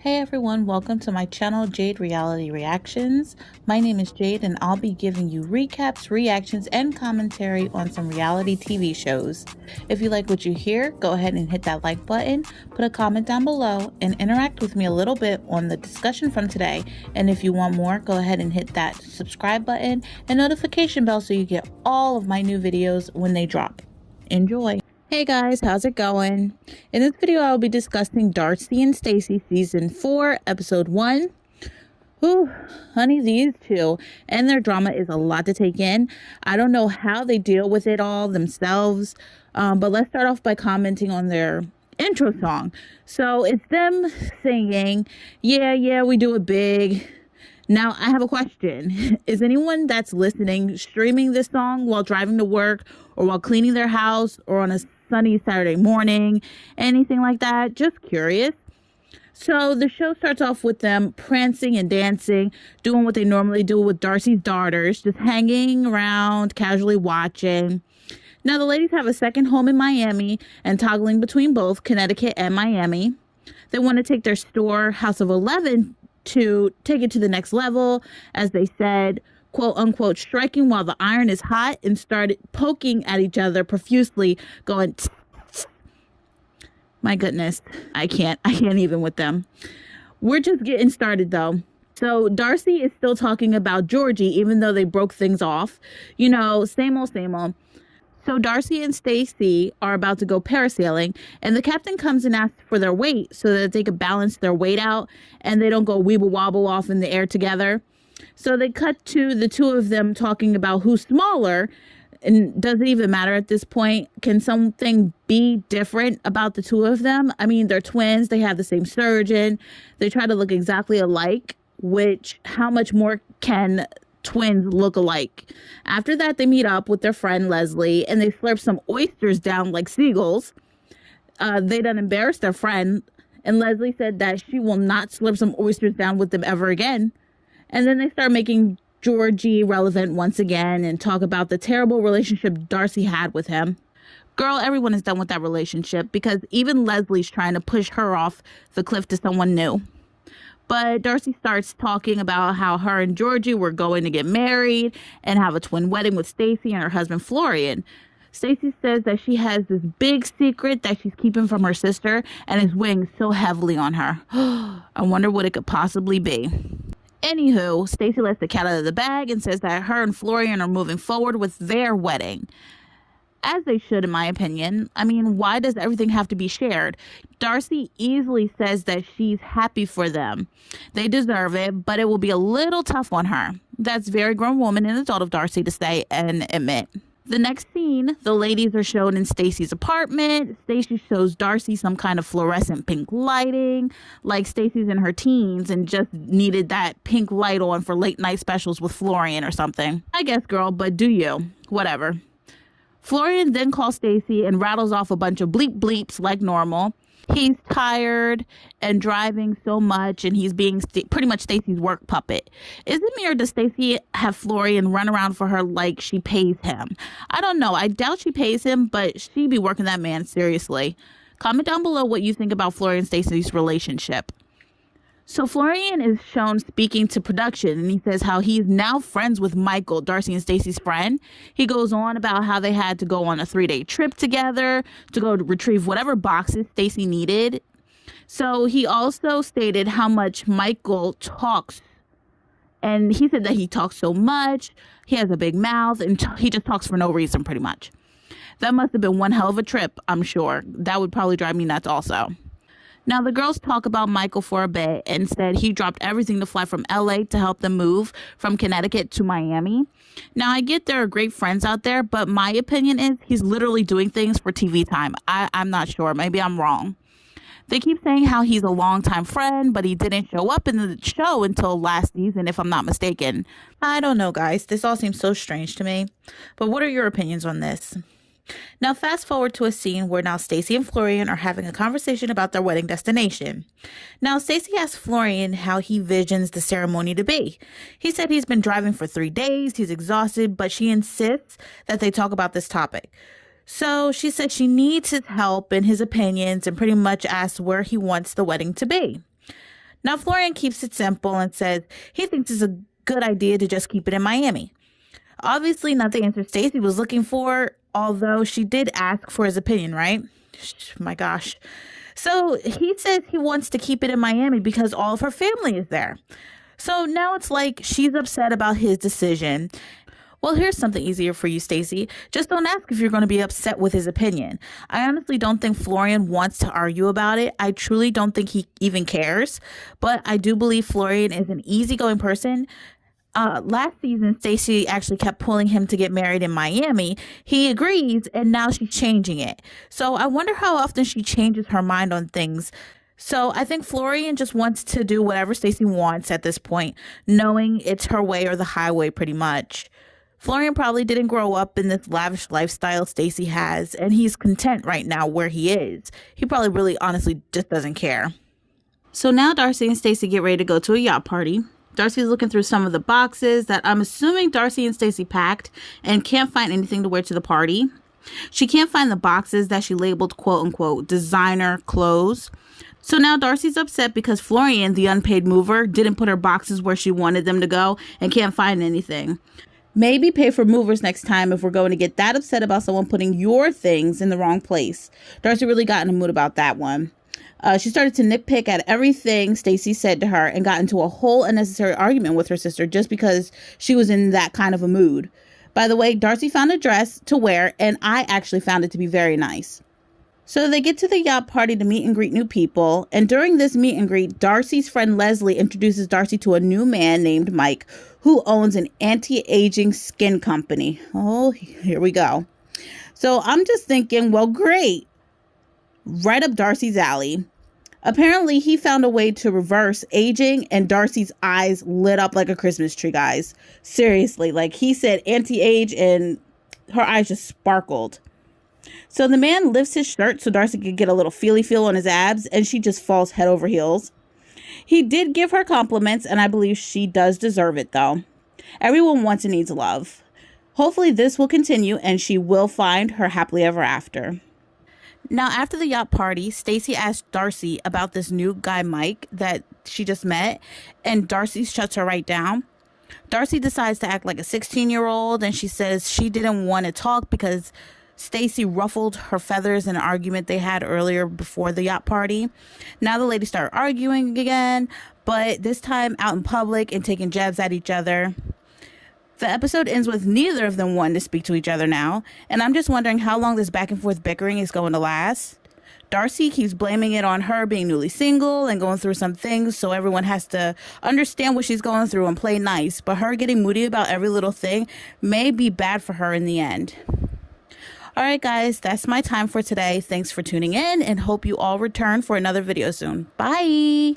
Hey everyone, welcome to my channel, Jade Reality Reactions. My name is Jade and I'll be giving you recaps, reactions, and commentary on some reality TV shows. If you like what you hear, go ahead and hit that like button, put a comment down below, and interact with me a little bit on the discussion from today. And if you want more, go ahead and hit that subscribe button and notification bell so you get all of my new videos when they drop. Enjoy! Hey guys, how's it going? In this video, I'll be discussing Darcey and Stacey Season 4, Episode 1. Whew, honey, these two and their drama is a lot to take in. I don't know how they deal with it all themselves, but let's start off by commenting on their intro song. So it's them singing, yeah, we do it big. Now, I have a question. Is anyone that's listening streaming this song while driving to work or while cleaning their house or on a sunny Saturday morning, anything like that? Just curious. So the show starts off with them prancing and dancing, doing what they normally do with Darcey's daughters, just hanging around, casually watching. Now, the ladies have a second home in Miami and toggling between both Connecticut and Miami. They want to take their store, House of 11, to take it to the next level, as they said, quote unquote, striking while the iron is hot, and started poking at each other profusely, going tss, tss. My goodness, I can't even with them. We're just getting started though. So Darcey is still talking about Georgie, even though they broke things off. You know, same old, same old. So Darcey and Stacey are about to go parasailing, and the captain comes and asks for their weight so that they can balance their weight out and they don't go weeble wobble off in the air together. So they cut to the two of them talking about who's smaller, and does it even matter at this point? Can something be different about the two of them? I mean, they're twins, they have the same surgeon, they try to look exactly alike, which how much more can twins look alike? After that, they meet up with their friend Leslie and they slurp some oysters down like seagulls. They done embarrassed their friend, and Leslie said that she will not slurp some oysters down with them ever again. And then they start making Georgie relevant once again and talk about the terrible relationship Darcey had with him. Girl, everyone is done with that relationship because even Leslie's trying to push her off the cliff to someone new. But Darcey starts talking about how her and Georgie were going to get married and have a twin wedding with Stacey and her husband Florian. Stacey says that she has this big secret that she's keeping from her sister and is weighing so heavily on her. I wonder what it could possibly be. Anywho, Stacey lets the cat out of the bag and says that her and Florian are moving forward with their wedding. As they should, in my opinion. I mean, why does everything have to be shared? Darcey easily says that she's happy for them. They deserve it, but it will be a little tough on her. That's very grown woman and adult of Darcey to say and admit. The next scene, the ladies are shown in Stacey's apartment. Stacey shows Darcey some kind of fluorescent pink lighting, like Stacey's in her teens and just needed that pink light on for late night specials with Florian or something. I guess, girl, but do you? Whatever. Florian then calls Stacey and rattles off a bunch of bleep bleeps like normal. He's tired and driving so much, and he's being pretty much Stacey's work puppet. Is it me, or does Stacey have Florian run around for her like she pays him? I don't know. I doubt she pays him, but she be working that man seriously. Comment down below what you think about Florian and Stacey's relationship. So Florian is shown speaking to production, and he says how he's now friends with Michael, Darcey and Stacey's friend. He goes on about how they had to go on a 3-day trip together to go to retrieve whatever boxes Stacey needed. So he also stated how much Michael talks, and he said that he talks so much, he has a big mouth, and he just talks for no reason pretty much. That must have been one hell of a trip, I'm sure. That would probably drive me nuts also. Now, the girls talk about Michael for a bit and said he dropped everything to fly from LA to help them move from Connecticut to Miami. Now, I get there are great friends out there, but my opinion is he's literally doing things for TV time. I'm not sure. Maybe I'm wrong. They keep saying how he's a longtime friend, but he didn't show up in the show until last season, if I'm not mistaken. I don't know, guys. This all seems so strange to me. But what are your opinions on this? Now fast forward to a scene where now Stacey and Florian are having a conversation about their wedding destination. Now Stacey asks Florian how he visions the ceremony to be. He said he's been driving for 3 days, he's exhausted, but she insists that they talk about this topic. So she said she needs his help and his opinions and pretty much asks where he wants the wedding to be. Now, Florian keeps it simple and says he thinks it's a good idea to just keep it in Miami. Obviously, not the answer Stacey was looking for, although she did ask for his opinion, right? My gosh. So he says he wants to keep it in Miami because all of her family is there. So now it's like she's upset about his decision. Well, here's something easier for you, Stacey. Just don't ask if you're going to be upset with his opinion. I honestly don't think Florian wants to argue about it. I truly don't think he even cares. But I do believe Florian is an easygoing person. Last season, Stacey actually kept pulling him to get married in Miami. He agrees, and now she's changing it. So I wonder how often she changes her mind on things. So I think Florian just wants to do whatever Stacey wants at this point, knowing it's her way or the highway pretty much. Florian probably didn't grow up in this lavish lifestyle Stacey has, and he's content right now where he is. He probably really honestly just doesn't care. So now Darcey and Stacey get ready to go to a yacht party. Darcey's looking through some of the boxes that I'm assuming Darcey and Stacey packed and can't find anything to wear to the party. She can't find the boxes that she labeled quote unquote designer clothes. So now Darcey's upset because Florian, the unpaid mover, didn't put her boxes where she wanted them to go and can't find anything. Maybe pay for movers next time if we're going to get that upset about someone putting your things in the wrong place. Darcey really got in a mood about that one. She started to nitpick at everything Stacey said to her and got into a whole unnecessary argument with her sister just because she was in that kind of a mood. By the way, Darcey found a dress to wear, and I actually found it to be very nice. So they get to the yacht party to meet and greet new people, and during this meet and greet, Darcey's friend Leslie introduces Darcey to a new man named Mike, who owns an anti-aging skin company. Oh, here we go. So I'm just thinking, well, great. Right up Darcey's alley. Apparently, he found a way to reverse aging, and Darcey's eyes lit up like a Christmas tree, guys. Seriously, like he said anti-age, and her eyes just sparkled. So the man lifts his shirt so Darcey could get a little feely feel on his abs, and she just falls head over heels. He did give her compliments, and I believe she does deserve it, though. Everyone wants and needs love. Hopefully this will continue, and she will find her happily ever after. Now, after the yacht party, Stacey asked Darcey about this new guy, Mike, that she just met, and Darcey shuts her right down. Darcey decides to act like a 16-year-old, and she says she didn't want to talk because Stacey ruffled her feathers in an argument they had earlier before the yacht party. Now the ladies start arguing again, but this time out in public and taking jabs at each other. The episode ends with neither of them wanting to speak to each other now, and I'm just wondering how long this back and forth bickering is going to last. Darcey keeps blaming it on her being newly single and going through some things, so everyone has to understand what she's going through and play nice, but her getting moody about every little thing may be bad for her in the end. Alright guys, that's my time for today. Thanks for tuning in and hope you all return for another video soon. Bye!